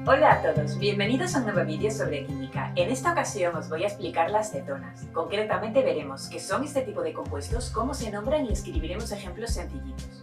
Hola a todos, bienvenidos a un nuevo vídeo sobre química. En esta ocasión os voy a explicar las cetonas. Concretamente veremos qué son este tipo de compuestos, cómo se nombran y escribiremos ejemplos sencillitos.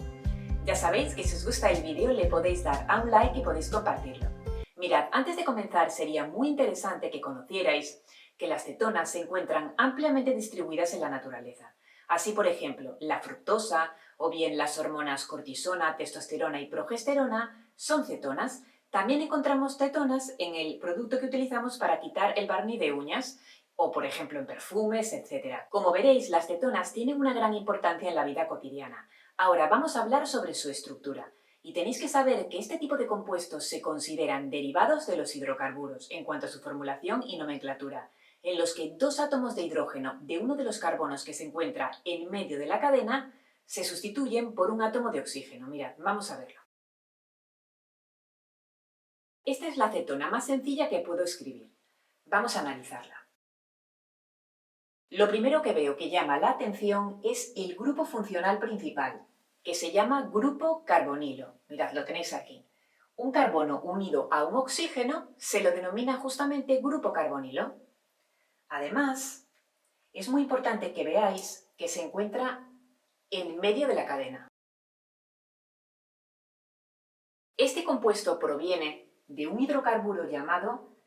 Ya sabéis que si os gusta el vídeo le podéis dar a un like y podéis compartirlo. Mirad, antes de comenzar sería muy interesante que conocierais que las cetonas se encuentran ampliamente distribuidas en la naturaleza. Así, por ejemplo, la fructosa o bien las hormonas cortisona, testosterona y progesterona son cetonas. También encontramos cetonas en el producto que utilizamos para quitar el barniz de uñas o, por ejemplo, en perfumes, etc. Como veréis, las cetonas tienen una gran importancia en la vida cotidiana. Ahora vamos a hablar sobre su estructura. Y tenéis que saber que este tipo de compuestos se consideran derivados de los hidrocarburos en cuanto a su formulación y nomenclatura, en los que dos átomos de hidrógeno de uno de los carbonos que se encuentra en medio de la cadena se sustituyen por un átomo de oxígeno. Mirad, vamos a verlo. Esta es la cetona más sencilla que puedo escribir. Vamos a analizarla. Lo primero que veo que llama la atención es el grupo funcional principal, que se llama grupo carbonilo. Mirad, lo tenéis aquí. Un carbono unido a un oxígeno se lo denomina justamente grupo carbonilo. Además, es muy importante que veáis que se encuentra en medio de la cadena. Este compuesto proviene de un hidrocarburo llamado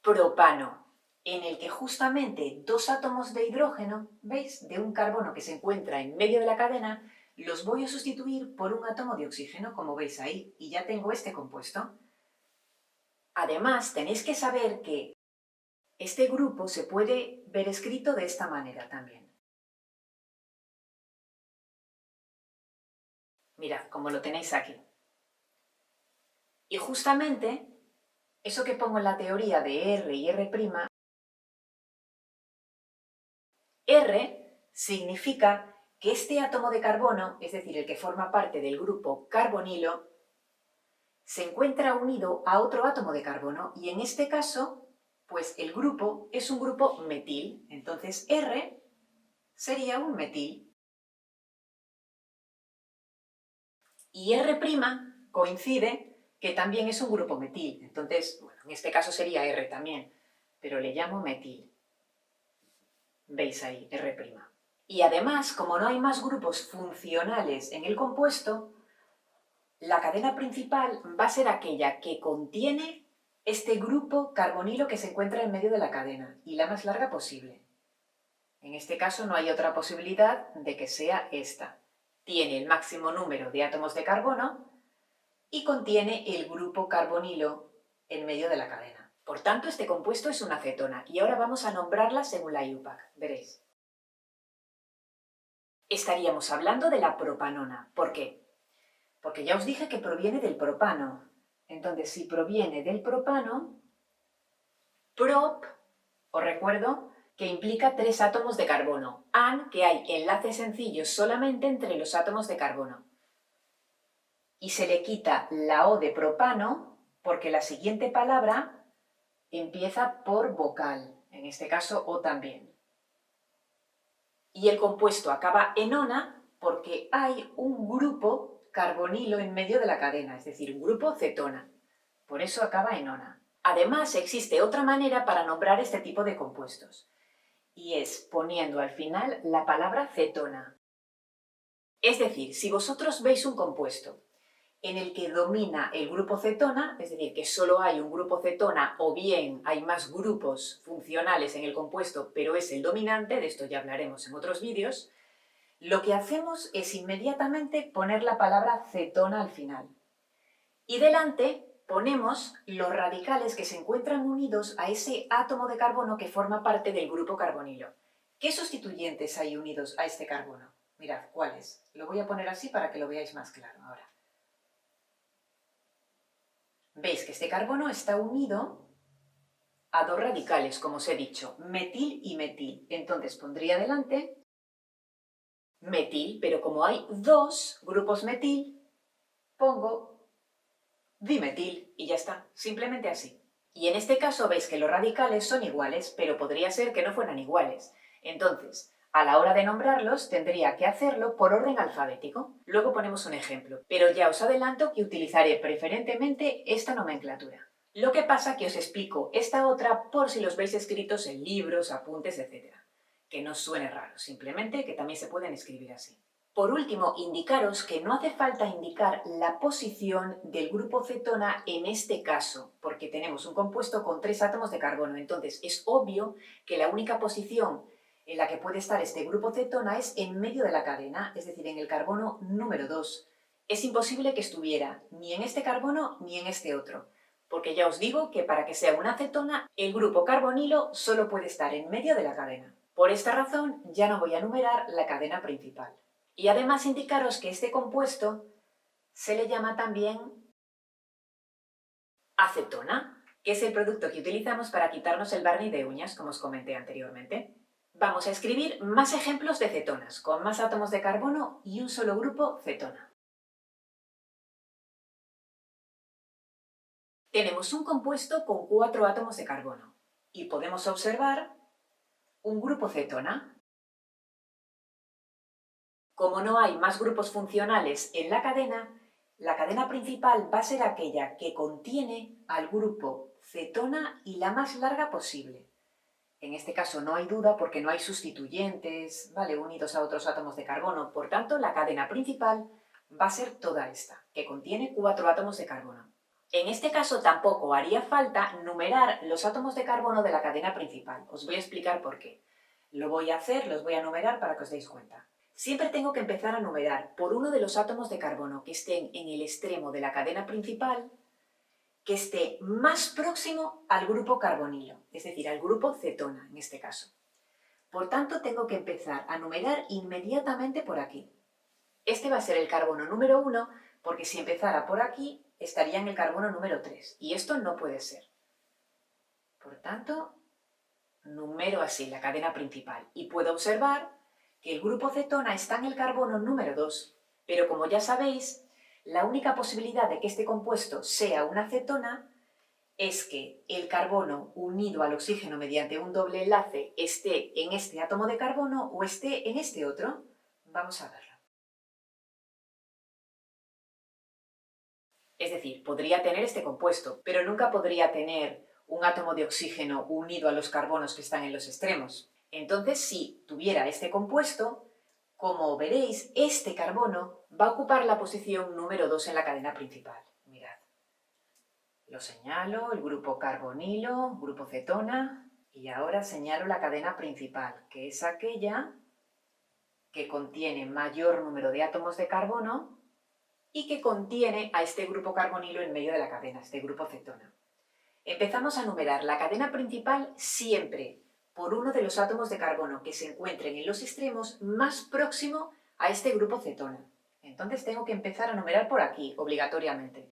propano, en el que justamente dos átomos de hidrógeno, ¿veis?, de un carbono que se encuentra en medio de la cadena, los voy a sustituir por un átomo de oxígeno, como veis ahí, y ya tengo este compuesto. Además, tenéis que saber que este grupo se puede ver escrito de esta manera también. Mirad, como lo tenéis aquí. Y justamente, eso que pongo en la teoría de R y R', R significa que este átomo de carbono, es decir, el que forma parte del grupo carbonilo, se encuentra unido a otro átomo de carbono y en este caso, pues el grupo es un grupo metil. Entonces R sería un metil. Y R' coincide que también es un grupo metil. Entonces, bueno, en este caso sería R también, pero le llamo metil. ¿Veis ahí? R'. Y además, como no hay más grupos funcionales en el compuesto, la cadena principal va a ser aquella que contiene este grupo carbonilo que se encuentra en medio de la cadena y la más larga posible. En este caso no hay otra posibilidad de que sea esta. Tiene el máximo número de átomos de carbono y contiene el grupo carbonilo en medio de la cadena. Por tanto, este compuesto es una cetona y ahora vamos a nombrarla según la IUPAC. Veréis. Estaríamos hablando de la propanona. ¿Por qué? Porque ya os dije que proviene del propano. Entonces, si proviene del propano, prop, os recuerdo que implica tres átomos de carbono. An, que hay enlaces sencillos solamente entre los átomos de carbono. Y se le quita la O de propano porque la siguiente palabra empieza por vocal. En este caso, O también. Y el compuesto acaba en ona porque hay un grupo carbonilo en medio de la cadena, es decir, un grupo cetona. Por eso acaba en ona. Además, existe otra manera para nombrar este tipo de compuestos, y es poniendo al final la palabra cetona. Es decir, si vosotros veis un compuesto en el que domina el grupo cetona, es decir, que solo hay un grupo cetona o bien hay más grupos funcionales en el compuesto, pero es el dominante, de esto ya hablaremos en otros vídeos, lo que hacemos es inmediatamente poner la palabra cetona al final. Y delante ponemos los radicales que se encuentran unidos a ese átomo de carbono que forma parte del grupo carbonilo. ¿Qué sustituyentes hay unidos a este carbono? Mirad, ¿cuáles? Lo voy a poner así para que lo veáis más claro ahora. Veis que este carbono está unido a dos radicales, como os he dicho, metil y metil. Entonces pondría delante metil, pero como hay dos grupos metil, pongo dimetil y ya está, simplemente así. Y en este caso veis que los radicales son iguales, pero podría ser que no fueran iguales. Entonces, A la hora de nombrarlos tendría que hacerlo por orden alfabético. Luego ponemos un ejemplo, pero ya os adelanto que utilizaré preferentemente esta nomenclatura. Lo que pasa que os explico esta otra por si los veis escritos en libros, apuntes, etc. Que no os suene raro, simplemente que también se pueden escribir así. Por último, indicaros que no hace falta indicar la posición del grupo cetona en este caso, porque tenemos un compuesto con 3 átomos de carbono, entonces es obvio que la única posición en la que puede estar este grupo cetona es en medio de la cadena, es decir, en el carbono número 2. Es imposible que estuviera ni en este carbono ni en este otro, porque ya os digo que para que sea una cetona, el grupo carbonilo solo puede estar en medio de la cadena. Por esta razón, ya no voy a numerar la cadena principal. Y además indicaros que este compuesto se le llama también acetona, que es el producto que utilizamos para quitarnos el barniz de uñas, como os comenté anteriormente. Vamos a escribir más ejemplos de cetonas, con más átomos de carbono y un solo grupo cetona. Tenemos un compuesto con 4 átomos de carbono y podemos observar un grupo cetona. Como no hay más grupos funcionales en la cadena principal va a ser aquella que contiene al grupo cetona y la más larga posible. En este caso no hay duda porque no hay sustituyentes, ¿vale?, unidos a otros átomos de carbono. Por tanto, la cadena principal va a ser toda esta, que contiene 4 átomos de carbono. En este caso tampoco haría falta numerar los átomos de carbono de la cadena principal. Os voy a explicar por qué. Lo voy a hacer, los voy a numerar para que os deis cuenta. Siempre tengo que empezar a numerar por uno de los átomos de carbono que estén en el extremo de la cadena principal, que esté más próximo al grupo carbonilo, es decir, al grupo cetona en este caso. Por tanto, tengo que empezar a numerar inmediatamente por aquí. Este va a ser el carbono número 1, porque si empezara por aquí, estaría en el carbono número 3, y esto no puede ser. Por tanto, numero así la cadena principal, y puedo observar que el grupo cetona está en el carbono número 2, pero como ya sabéis, la única posibilidad de que este compuesto sea una cetona es que el carbono unido al oxígeno mediante un doble enlace esté en este átomo de carbono o esté en este otro. Vamos a verlo. Es decir, podría tener este compuesto, pero nunca podría tener un átomo de oxígeno unido a los carbonos que están en los extremos. Entonces, si tuviera este compuesto, como veréis, este carbono va a ocupar la posición número 2 en la cadena principal. Mirad. Lo señalo, el grupo carbonilo, grupo cetona, y ahora señalo la cadena principal, que es aquella que contiene mayor número de átomos de carbono y que contiene a este grupo carbonilo en medio de la cadena, este grupo cetona. Empezamos a numerar la cadena principal siempre por uno de los átomos de carbono que se encuentren en los extremos más próximo a este grupo cetona. Entonces tengo que empezar a numerar por aquí, obligatoriamente.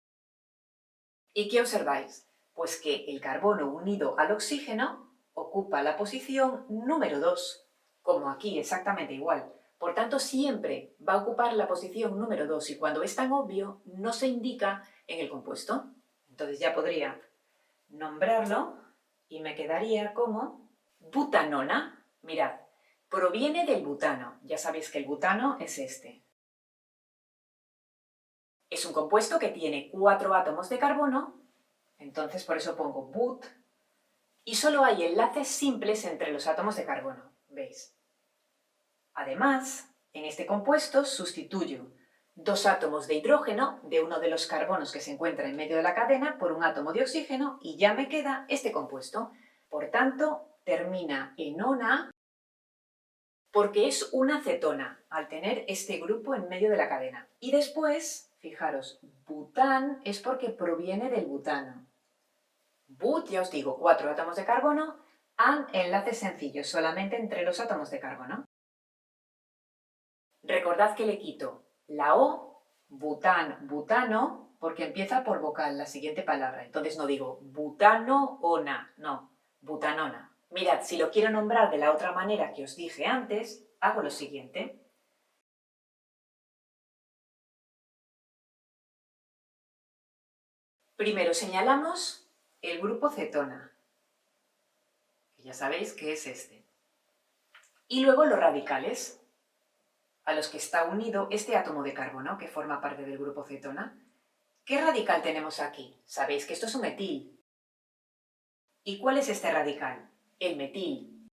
¿Y qué observáis? Pues que el carbono unido al oxígeno ocupa la posición número 2, como aquí, exactamente igual. Por tanto, siempre va a ocupar la posición número 2 y cuando es tan obvio, no se indica en el compuesto. Entonces ya podría nombrarlo y me quedaría como butanona. Mirad, proviene del butano. Ya sabéis que el butano es este. Es un compuesto que tiene 4 átomos de carbono, entonces por eso pongo but, y solo hay enlaces simples entre los átomos de carbono, ¿veis? Además, en este compuesto sustituyo 2 átomos de hidrógeno de uno de los carbonos que se encuentra en medio de la cadena por un átomo de oxígeno y ya me queda este compuesto. Por tanto, termina en ona porque es una cetona al tener este grupo en medio de la cadena. Y después, fijaros, bután es porque proviene del butano. But, ya os digo, 4 átomos de carbono, an, enlaces sencillos, solamente entre los átomos de carbono. Recordad que le quito la O, bután, butano, porque empieza por vocal la siguiente palabra. Entonces no digo butano-ona, no, butanona. Mirad, si lo quiero nombrar de la otra manera que os dije antes, hago lo siguiente. Primero señalamos el grupo cetona, que ya sabéis que es este. Y luego los radicales, a los que está unido este átomo de carbono que forma parte del grupo cetona. ¿Qué radical tenemos aquí? Sabéis que esto es un metil. ¿Y cuál es este radical? El metil.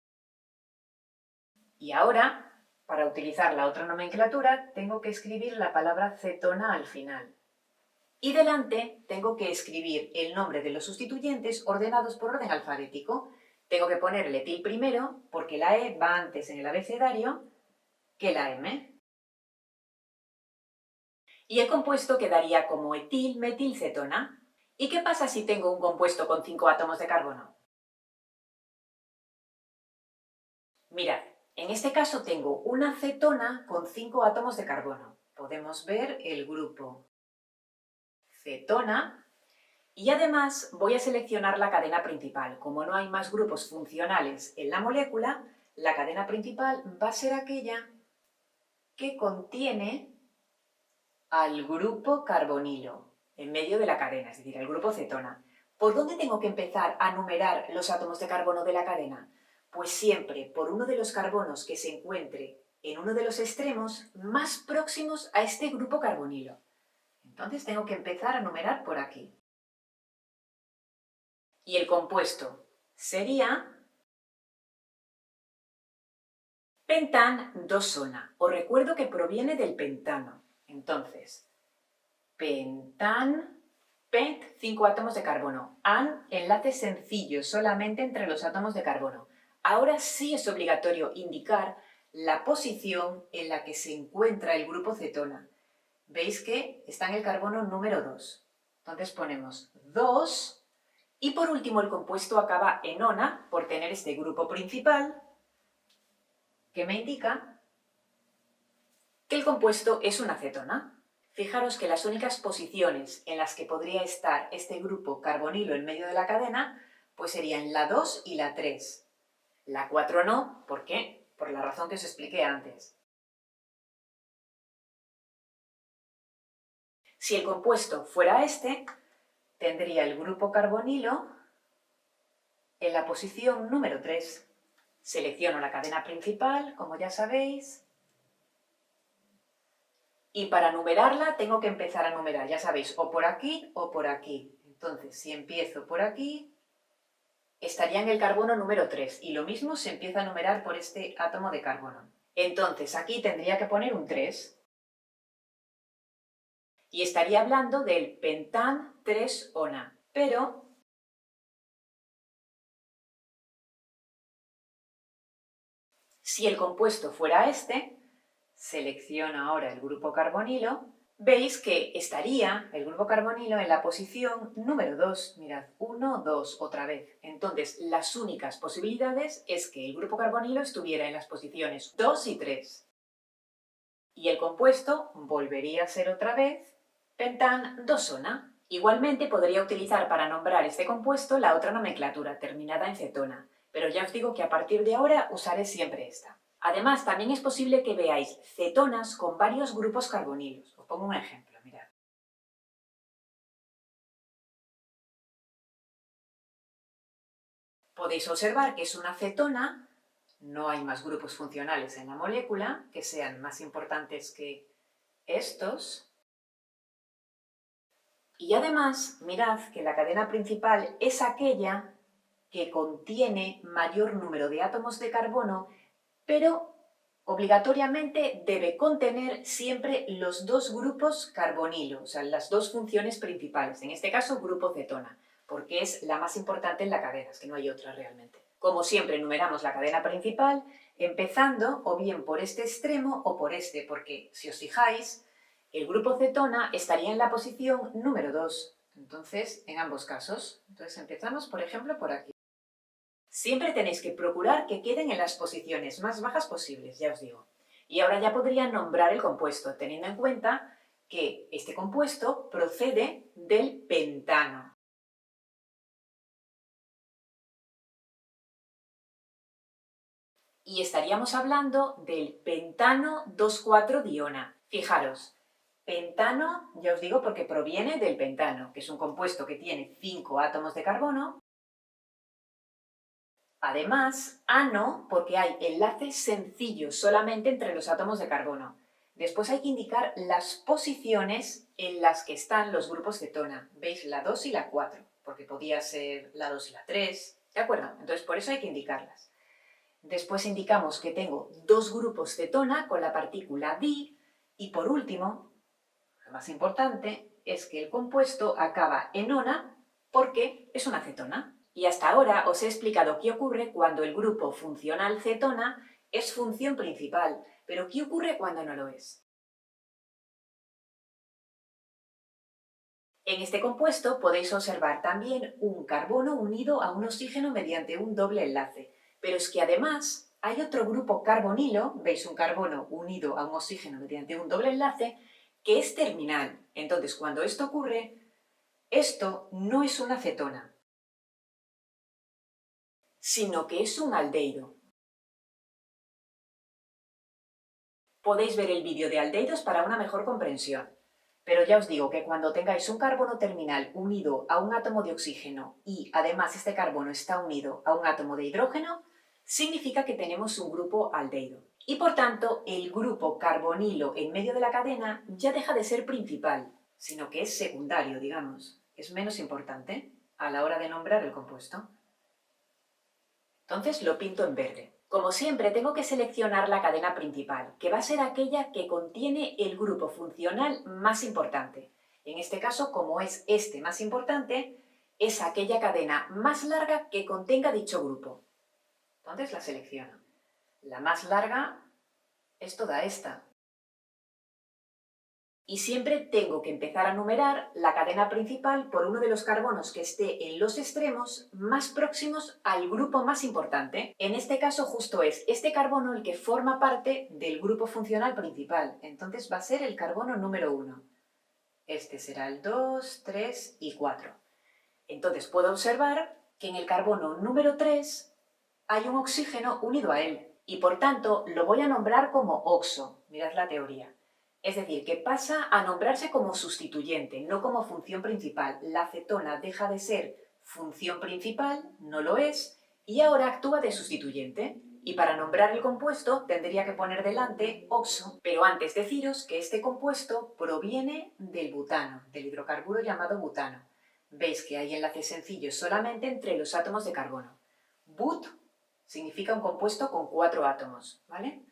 Y ahora, para utilizar la otra nomenclatura, tengo que escribir la palabra cetona al final. Y delante tengo que escribir el nombre de los sustituyentes ordenados por orden alfabético. Tengo que poner el etil primero, porque la E va antes en el abecedario que la M. Y el compuesto quedaría como etilmetilcetona. ¿Y qué pasa si tengo un compuesto con 5 átomos de carbono? Mirad, en este caso tengo una cetona con 5 átomos de carbono. Podemos ver el grupo cetona y además voy a seleccionar la cadena principal. Como no hay más grupos funcionales en la molécula, la cadena principal va a ser aquella que contiene al grupo carbonilo en medio de la cadena, es decir, el grupo cetona. ¿Por dónde tengo que empezar a numerar los átomos de carbono de la cadena? Pues siempre por uno de los carbonos que se encuentre en uno de los extremos más próximos a este grupo carbonilo. Entonces tengo que empezar a numerar por aquí. Y el compuesto sería pentan 2-ona. Os recuerdo que proviene del pentano. Entonces, pentan, pent, 5 átomos de carbono. An, enlace sencillo, solamente entre los átomos de carbono. Ahora sí es obligatorio indicar la posición en la que se encuentra el grupo cetona. Veis que está en el carbono número 2. Entonces ponemos 2 y por último el compuesto acaba en ona por tener este grupo principal que me indica que el compuesto es una cetona. Fijaros que las únicas posiciones en las que podría estar este grupo carbonilo en medio de la cadena pues serían la 2 y la 3. La 4 no, ¿por qué? Por la razón que os expliqué antes. Si el compuesto fuera este, tendría el grupo carbonilo en la posición número 3. Selecciono la cadena principal, como ya sabéis, y para numerarla tengo que empezar a numerar, ya sabéis, o por aquí o por aquí. Entonces, si empiezo por aquí, estaría en el carbono número 3, y lo mismo se empieza a numerar por este átomo de carbono. Entonces, aquí tendría que poner un 3, y estaría hablando del pentan 3-ona, pero si el compuesto fuera este, selecciono ahora el grupo carbonilo, veis que estaría el grupo carbonilo en la posición número 2. Mirad, 1, 2, otra vez. Entonces, las únicas posibilidades es que el grupo carbonilo estuviera en las posiciones 2 y 3. Y el compuesto volvería a ser otra vez pentan 2-ona. Igualmente podría utilizar para nombrar este compuesto la otra nomenclatura, terminada en cetona, pero ya os digo que a partir de ahora usaré siempre esta. Además, también es posible que veáis cetonas con varios grupos carbonilos. Os pongo un ejemplo, mirad. Podéis observar que es una cetona, no hay más grupos funcionales en la molécula que sean más importantes que estos. Y además, mirad que la cadena principal es aquella que contiene mayor número de átomos de carbono, pero obligatoriamente debe contener siempre los dos grupos carbonilo, o sea, las dos funciones principales, en este caso grupo cetona, porque es la más importante en la cadena, es que no hay otra realmente. Como siempre, numeramos la cadena principal, empezando o bien por este extremo o por este, porque si os fijáis, el grupo cetona estaría en la posición número 2, entonces, en ambos casos. Entonces empezamos, por ejemplo, por aquí. Siempre tenéis que procurar que queden en las posiciones más bajas posibles, ya os digo. Y ahora ya podría nombrar el compuesto, teniendo en cuenta que este compuesto procede del pentano. Y estaríamos hablando del pentano 2,4-diona. Fijaros, pentano, ya os digo, porque proviene del pentano, que es un compuesto que tiene 5 átomos de carbono Además, ano, porque hay enlaces sencillos solamente entre los átomos de carbono. Después hay que indicar las posiciones en las que están los grupos cetona. ¿Veis? La 2 y la 4, porque podía ser la 2 y la 3. ¿De acuerdo? Entonces por eso hay que indicarlas. Después indicamos que tengo dos grupos cetona con la partícula di. Y por último, lo más importante, es que el compuesto acaba en ona porque es una cetona. Y hasta ahora os he explicado qué ocurre cuando el grupo funcional cetona es función principal, pero ¿qué ocurre cuando no lo es? En este compuesto podéis observar también un carbono unido a un oxígeno mediante un doble enlace, pero es que además hay otro grupo carbonilo, veis un carbono unido a un oxígeno mediante un doble enlace, que es terminal. Entonces, cuando esto ocurre, esto no es una cetona, sino que es un aldehído. Podéis ver el vídeo de aldehídos para una mejor comprensión. Pero ya os digo que cuando tengáis un carbono terminal unido a un átomo de oxígeno y además este carbono está unido a un átomo de hidrógeno, significa que tenemos un grupo aldehído. Y por tanto, el grupo carbonilo en medio de la cadena ya deja de ser principal, sino que es secundario, digamos. Es menos importante a la hora de nombrar el compuesto. Entonces lo pinto en verde. Como siempre, tengo que seleccionar la cadena principal, que va a ser aquella que contiene el grupo funcional más importante. En este caso, como es este más importante, es aquella cadena más larga que contenga dicho grupo. Entonces la selecciono. La más larga es toda esta. Y siempre tengo que empezar a numerar la cadena principal por uno de los carbonos que esté en los extremos más próximos al grupo más importante. En este caso justo es este carbono el que forma parte del grupo funcional principal. Entonces va a ser el carbono número 1. Este será el 2, 3 y 4. Entonces puedo observar que en el carbono número 3 hay un oxígeno unido a él. Y por tanto lo voy a nombrar como oxo. Mirad la teoría. Es decir, que pasa a nombrarse como sustituyente, no como función principal. La cetona deja de ser función principal, no lo es, y ahora actúa de sustituyente. Y para nombrar el compuesto tendría que poner delante oxo, pero antes deciros que este compuesto proviene del butano, del hidrocarburo llamado butano. Veis que hay enlaces sencillos solamente entre los átomos de carbono. But significa un compuesto con 4 átomos, ¿vale?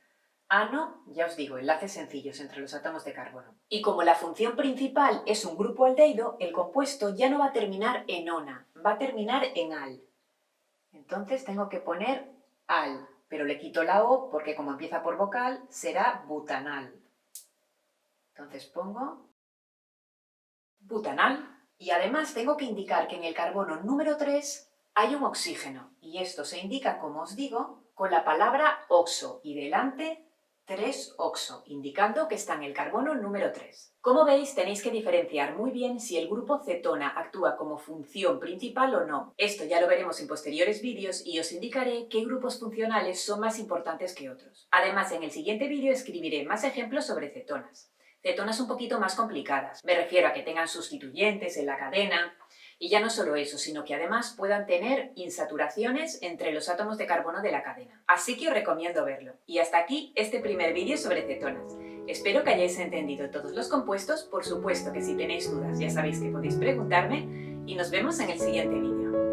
Ano, ya os digo, enlaces sencillos entre los átomos de carbono. Y como la función principal es un grupo aldehído, el compuesto ya no va a terminar en ona, va a terminar en al. Entonces tengo que poner al, pero le quito la O porque como empieza por vocal, será butanal. Entonces pongo butanal. Y además tengo que indicar que en el carbono número 3 hay un oxígeno. Y esto se indica, como os digo, con la palabra oxo y delante 3-oxo, indicando que está en el carbono número 3. Como veis, tenéis que diferenciar muy bien si el grupo cetona actúa como función principal o no. Esto ya lo veremos en posteriores vídeos y os indicaré qué grupos funcionales son más importantes que otros. Además, en el siguiente vídeo escribiré más ejemplos sobre cetonas. Cetonas un poquito más complicadas. Me refiero a que tengan sustituyentes en la cadena. Y ya no solo eso, sino que además puedan tener insaturaciones entre los átomos de carbono de la cadena. Así que os recomiendo verlo. Y hasta aquí este primer vídeo sobre cetonas. Espero que hayáis entendido todos los compuestos. Por supuesto que si tenéis dudas ya sabéis que podéis preguntarme y nos vemos en el siguiente vídeo.